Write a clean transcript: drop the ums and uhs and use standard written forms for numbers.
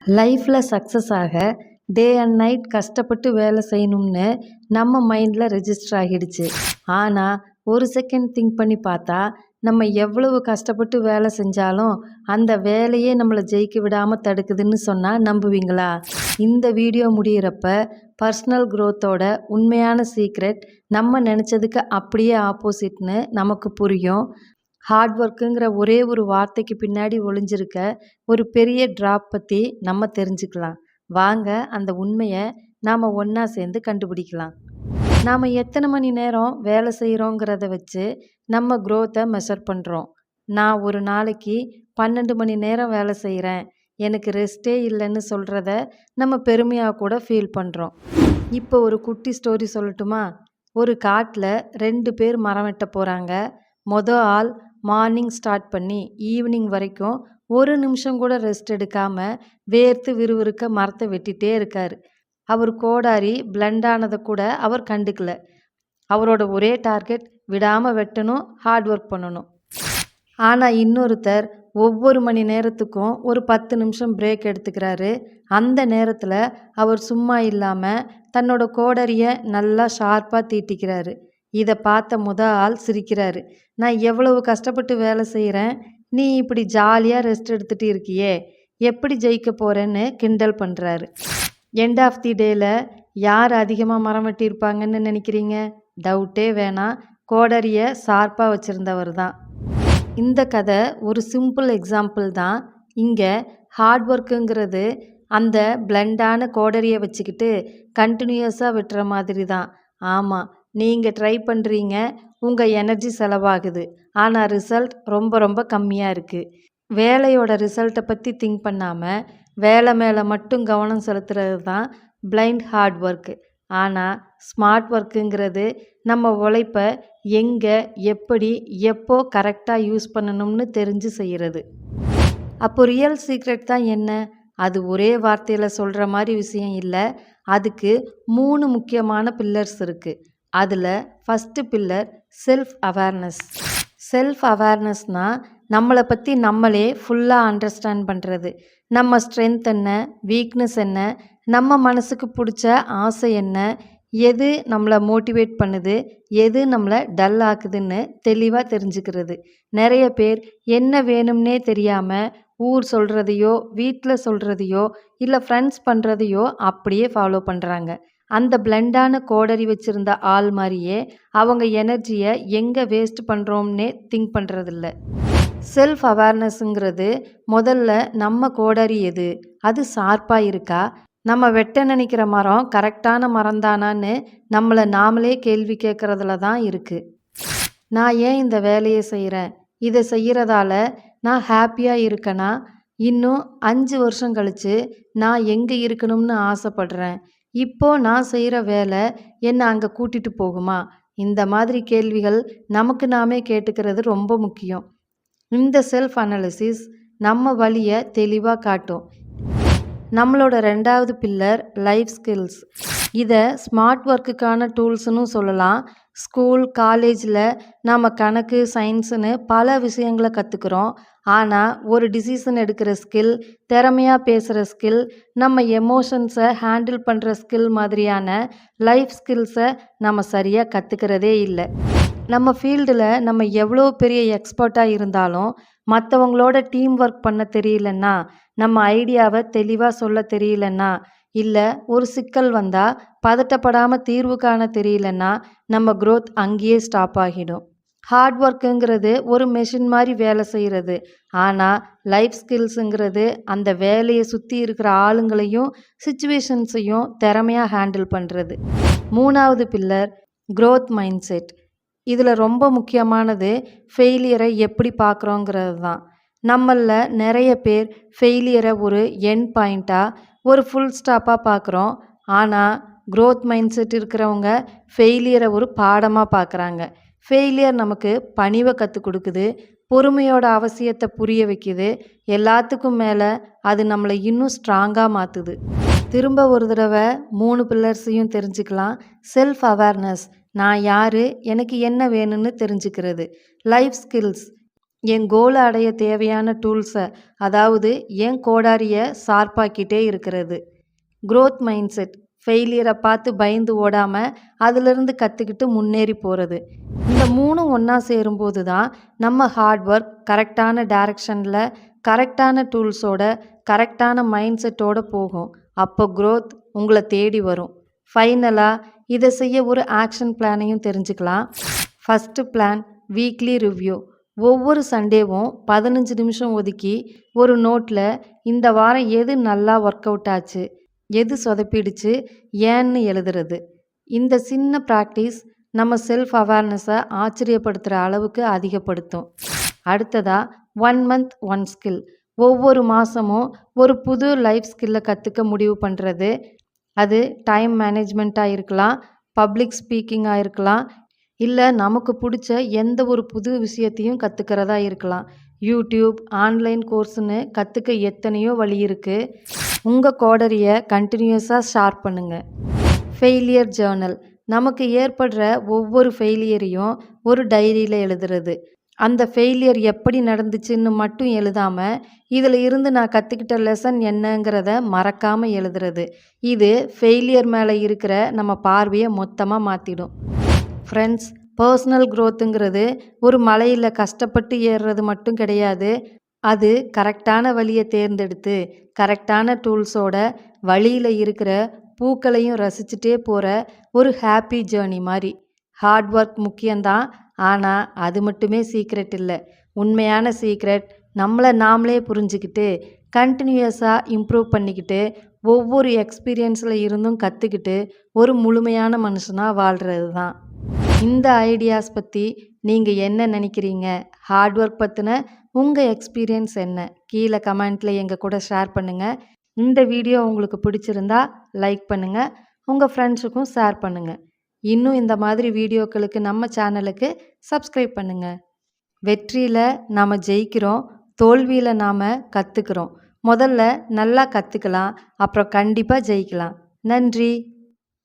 லைஃப்பில் சக்ஸஸ் ஆக day and night கஷ்டப்பட்டு வேலை செய்யணும்னு நம்ம மைண்டில் ரெஜிஸ்டர் ஆகிடுச்சு. ஆனால் ஒரு செகண்ட் திங்க் பண்ணி பார்த்தா நம்ம எவ்வளவு கஷ்டப்பட்டு வேலை செஞ்சாலும் அந்த வேலையே நம்மளை ஜெயிக்க விடாமல் தடுக்குதுன்னு சொன்னால் நம்புவீங்களா? இந்த வீடியோ முடிகிறப்ப பர்சனல் க்ரோத்தோட உண்மையான சீக்ரெட் நம்ம நினச்சதுக்கு அப்படியே ஆப்போசிட்னு நமக்கு புரியும். ஹார்ட் ஒர்க்குங்கிற ஒரே ஒரு வார்த்தைக்கு பின்னாடி ஒளிஞ்சிருக்க ஒரு பெரிய ட்ராப் பற்றி நம்ம தெரிஞ்சுக்கலாம். வாங்க அந்த உண்மையை நாம் ஒன்றா சேர்ந்து கண்டுபிடிக்கலாம். நாம் எத்தனை மணி நேரம் வேலை செய்கிறோங்கிறத வச்சு நம்ம க்ரோத்தை மெஷர் பண்ணுறோம். நான் ஒரு நாளைக்கு 12 மணி நேரம் வேலை செய்கிறேன், எனக்கு ரெஸ்ட்டே இல்லைன்னு சொல்கிறத நம்ம பெருமையாக கூட ஃபீல் பண்ணுறோம். இப்போ ஒரு குட்டி ஸ்டோரி சொல்லட்டுமா? ஒரு காட்டில் 2 பேர் மரம் வெட்ட போகிறாங்க. ஆள் மார்னிங் ஸ்டார்ட் பண்ணி ஈவினிங் வரைக்கும் ஒரு நிமிஷம் கூட ரெஸ்ட் எடுக்காமல் வேர்த்து விறுவிறுக்க மரத்தை வெட்டிகிட்டே இருக்கார். அவர் கோடாரி பிளண்ட் ஆனதை கூட அவர் கண்டுக்கல. அவரோட ஒரே டார்கெட் விடாமல் வெட்டணும், ஹார்ட் ஒர்க் பண்ணணும். ஆனால் இன்னொருத்தர் ஒவ்வொரு மணி நேரத்துக்கும் ஒரு 10 நிமிஷம் பிரேக் எடுத்துக்கிறாரு. அந்த நேரத்தில் அவர் சும்மா இல்லாமல் தன்னோட கோடரியை நல்லா ஷார்ப்பாக தீட்டிக்கிறாரு. இதை பார்த்த ஆள் சிரிக்கிறாரு. நான் எவ்வளவு கஷ்டப்பட்டு வேலை செய்கிறேன், நீ இப்படி ஜாலியாக ரெஸ்ட் எடுத்துகிட்டு இருக்கியே, எப்படி ஜெயிக்க போகிறேன்னு கிண்டல் பண்ணுறாரு. எண்ட் ஆஃப் தி டேயில் யார் அதிகமாக மரம் வெட்டியிருப்பாங்கன்னு நினைக்கிறீங்க? டவுட்டே வேணாம், கோடரியை ஷார்ப்பாக வச்சுருந்தவர் தான். இந்த கதை ஒரு சிம்பிள் எக்ஸாம்பிள் தான். இங்கே ஹார்ட் ஒர்க்குங்கிறது அந்த பிளண்டான கோடரியை வச்சுக்கிட்டு கண்டினியூஸாக வெட்டுற மாதிரி தான். ஆமாம், நீங்கள் ட்ரை பண்ணுறீங்க, உங்கள் எனர்ஜி செலவாகுது, ஆனால் ரிசல்ட் ரொம்ப ரொம்ப கம்மியாக இருக்குது. வேலையோட ரிசல்ட்டை பற்றி திங்க் பண்ணாமல் வேலை மேலே மட்டும் கவனம் செலுத்துறது தான் பிளைண்ட் ஹார்ட் ஒர்க்கு. ஆனால் ஸ்மார்ட் ஒர்க்குங்கிறது நம்ம உழைப்பை எங்கே, எப்படி, எப்போ கரெக்டாக யூஸ் பண்ணணும்னு தெரிஞ்சு செய்கிறது. அப்போ ரியல் சீக்ரெட் தான் என்ன? அது ஒரே வார்த்தையில் சொல்கிற மாதிரி விஷயம் இல்லை. அதுக்கு 3 முக்கியமான பில்லர்ஸ் இருக்குது. அதில் first pillar self awareness. Self அவேர்னஸ்னால் நம்மளை பற்றி நம்மளே ஃபுல்லாக அண்டர்ஸ்டாண்ட் பண்ணுறது. நம்ம ஸ்ட்ரென்த் என்ன, வீக்னஸ் என்ன, நம்ம மனசுக்கு பிடிச்ச ஆசை என்ன, எது நம்மளை மோட்டிவேட் பண்ணுது, எது நம்மளை டல் ஆக்குதுன்னு தெளிவாக தெரிஞ்சுக்கிறது. நிறைய பேர் என்ன வேணும்னே தெரியாமல் ஊர் சொல்கிறதையோ, வீட்டில் சொல்கிறதையோ, இல்லை ஃப்ரெண்ட்ஸ் பண்ணுறதையோ அப்படியே ஃபாலோ பண்ணுறாங்க. அந்த பிளண்டான கோடரி வச்சுருந்த ஆள் மாதிரியே அவங்க எனர்ஜியை எங்கே வேஸ்ட் பண்ணுறோம்னே திங்க் பண்ணுறதில்ல. செல்ஃப் அவேர்னஸ்ங்கிறது முதல்ல நம்ம கோடரி எது, அது ஷார்ப்பாக இருக்கா, நம்ம வெட்ட நினைக்கிற மரம் கரெக்டான மரம் தானான்னு நம்மளை நாமளே கேள்வி கேட்குறதுல தான் இருக்குது. நான் ஏன் இந்த வேலையை செய்கிறேன், இதை செய்கிறதால நான் ஹாப்பியாக இருக்கேனா, இன்னும் 5 வருஷம் கழித்து நான் எங்கே இருக்கணும்னு ஆசைப்படுறேன், இப்போது நான் செய்கிற வேலை என்னை அங்கே கூட்டிகிட்டு போகுமா? இந்த மாதிரி கேள்விகள் நமக்கு நாமே கேட்டுக்கிறது ரொம்ப முக்கியம். இந்த செல்ஃப் அனாலிசிஸ் நம்ம வழியை தெளிவாக காட்டும். நம்மளோட 2வது பில்லர் லைஃப் ஸ்கில்ஸ். இதை ஸ்மார்ட் ஒர்க்குக்கான டூல்ஸ்னு சொல்லலாம். ஸ்கூல், காலேஜில் நாம் கணக்கு, சயின்ஸுன்னு பல விஷயங்களை கற்றுக்குறோம். ஆனால் ஒரு டிசிஷன் எடுக்கிற ஸ்கில், திறமையாக பேசுகிற ஸ்கில், நம்ம எமோஷன்ஸை ஹேண்டில் பண்ணுற ஸ்கில் மாதிரியான லைஃப் ஸ்கில்ஸை நம்ம சரியாக கற்றுக்கிறதே இல்லை. நம்ம ஃபீல்டில் நம்ம எவ்வளோ பெரிய எக்ஸ்பர்ட்டாக இருந்தாலும் மற்றவங்களோட டீம் ஒர்க் பண்ண தெரியலன்னா, நம்ம ஐடியாவை தெளிவாக சொல்ல தெரியலன்னா, இல்லை ஒரு சிக்கல் வந்தால் பதட்டப்படாமல் தீர்வு காண தெரியலன்னா நம்ம க்ரோத் அங்கேயே ஸ்டாப் ஆகிடும். ஹார்ட் ஒர்க்குங்கிறது ஒரு மெஷின் மாதிரி வேலை செய்கிறது. ஆனால் லைஃப் ஸ்கில்ஸுங்கிறது அந்த வேலையை சுற்றி இருக்கிற ஆளுங்களையும் சிச்சுவேஷன்ஸையும் திறமையாக ஹேண்டில் பண்ணுறது. 3வது பில்லர் க்ரோத் மைண்ட் செட். இதில் ரொம்ப முக்கியமானது ஃபெயிலியரை எப்படி பார்க்குறோங்கிறது தான். நம்மளில் நிறைய பேர் ஃபெயிலியரை ஒரு எண்ட் பாயிண்ட்டாக, ஒரு ஃபுல் ஸ்டாப்பாக பார்க்குறோம். ஆனால் க்ரோத் மைண்ட் செட் இருக்கிறவங்க ஃபெயிலியரை ஒரு பாடமாக பார்க்குறாங்க. ஃபெயிலியர் நமக்கு பணிவை கற்றுக் கொடுக்குது, பொறுமையோட அவசியத்தை புரிய வைக்குது, எல்லாத்துக்கும் மேலே அது நம்மளை இன்னும் ஸ்ட்ராங்காக மாற்றுது. திரும்ப ஒரு தடவை 3 பில்லர்ஸையும் தெரிஞ்சுக்கலாம். செல்ஃப் அவேர்னஸ், நான் யார், எனக்கு என்ன வேணும்னு தெரிஞ்சுக்கிறது. லைஃப் ஸ்கில்ஸ், என் கோலை அடைய தேவையான டூல்ஸை, அதாவது என் கோடாரியை ஷார்ப்பாக்கிட்டே இருக்கிறது. growth மைண்ட் செட், ஃபெயிலியரை பார்த்து பயந்து ஓடாமல் அதிலிருந்து கற்றுக்கிட்டு முன்னேறி போகிறது. இந்த மூணும் ஒன்றா சேரும்போது தான் நம்ம ஹார்ட் ஒர்க் கரெக்டான டைரக்ஷனில், கரெக்டான டூல்ஸோட, கரெக்டான மைண்ட் செட்டோடு போகும். அப்போ growth உங்களை தேடி வரும். ஃபைனலாக இதை செய்ய ஒரு ஆக்ஷன் பிளானையும் தெரிஞ்சுக்கலாம். First plan, weekly review. ஒவ்வொரு சண்டேவும் 15 நிமிஷம் ஒதுக்கி ஒரு நோட்டில் இந்த வாரம் எது நல்லா ஒர்க் அவுட் ஆச்சு, எது சொதப்பிடுச்சு, ஏன்னு எழுதுறது. இந்த சின்ன ப்ராக்டிஸ் நம்ம செல்ஃப் அவேர்னஸை ஆச்சரியப்படுத்துகிற அளவுக்கு அதிகப்படுத்தும். அடுத்ததாக 1 மந்த் 1 ஸ்கில். ஒவ்வொரு மாதமும் ஒரு புது லைஃப் ஸ்கில்லை கற்றுக்க முடிவு பண்ணுறது. அது டைம் மேனேஜ்மெண்ட்டாக இருக்கலாம், பப்ளிக் ஸ்பீக்கிங்காக இருக்கலாம், இல்லை நமக்கு பிடிச்ச எந்த ஒரு புது விஷயத்தையும் கற்றுக்கிறதா இருக்கலாம். யூடியூப், ஆன்லைன் கோர்ஸ்னு கற்றுக்க எத்தனையோ வழி இருக்குது. உங்கள் கோடரியை கண்டினியூஸாக ஷார்ப் பண்ணுங்கள். Failure Journal. நமக்கு ஏற்படுற ஒவ்வொரு ஃபெயிலியரையும் ஒரு டைரியில் எழுதுறது. அந்த ஃபெயிலியர் எப்படி நடந்துச்சுன்னு மட்டும் எழுதாமல், இதில் இருந்து நான் கற்றுக்கிட்ட லெசன் என்னங்கிறத மறக்காமல் எழுதுறது. இது ஃபெயிலியர் மேலே இருக்கிற நம்ம பார்வையை மொத்தமாக மாற்றிடும். ஃப்ரெண்ட்ஸ், பர்சனல் க்ரோத்துங்கிறது ஒரு மலையில் கஷ்டப்பட்டு ஏறுறது மட்டும் கிடையாது. அது கரெக்டான வழியை தேர்ந்தெடுத்து, கரெக்டான டூல்ஸோட வழியில் இருக்கிற பூக்களையும் ரசிச்சுட்டே போகிற ஒரு ஹாப்பி ஜேர்னி மாதிரி. ஹார்ட் ஒர்க் முக்கியம்தான், ஆனால் அது மட்டுமே சீக்ரெட் இல்லை. உண்மையான சீக்ரெட் நம்மளை நாமளே புரிஞ்சுக்கிட்டு, கண்டினியூஸாக இம்ப்ரூவ் பண்ணிக்கிட்டு, ஒவ்வொரு எக்ஸ்பீரியன்ஸில் இருந்தும் கற்றுக்கிட்டு ஒரு முழுமையான மனுஷனாக வாழ்கிறது தான். இந்த ஐடியாஸ் பற்றி நீங்கள் என்ன நினைக்கிறீங்க? ஹார்ட் ஒர்க் பற்றின உங்கள் எக்ஸ்பீரியன்ஸ் என்ன? கீழே கமெண்ட்டில் எங்கள் கூட ஷேர் பண்ணுங்கள். இந்த வீடியோ உங்களுக்கு பிடிச்சிருந்தா லைக் பண்ணுங்கள், உங்கள் ஃப்ரெண்ட்ஸுக்கும் ஷேர் பண்ணுங்கள். இன்னும் இந்த மாதிரி வீடியோக்களுக்கு நம்ம சேனலுக்கு சப்ஸ்கிரைப் பண்ணுங்கள். வெற்றியில் நாம் ஜெயிக்கிறோம், தோல்வியில் நாம் கற்றுக்கிறோம். முதல்ல நல்லா கற்றுக்கலாம், அப்புறம் கண்டிப்பாக ஜெயிக்கலாம். நன்றி.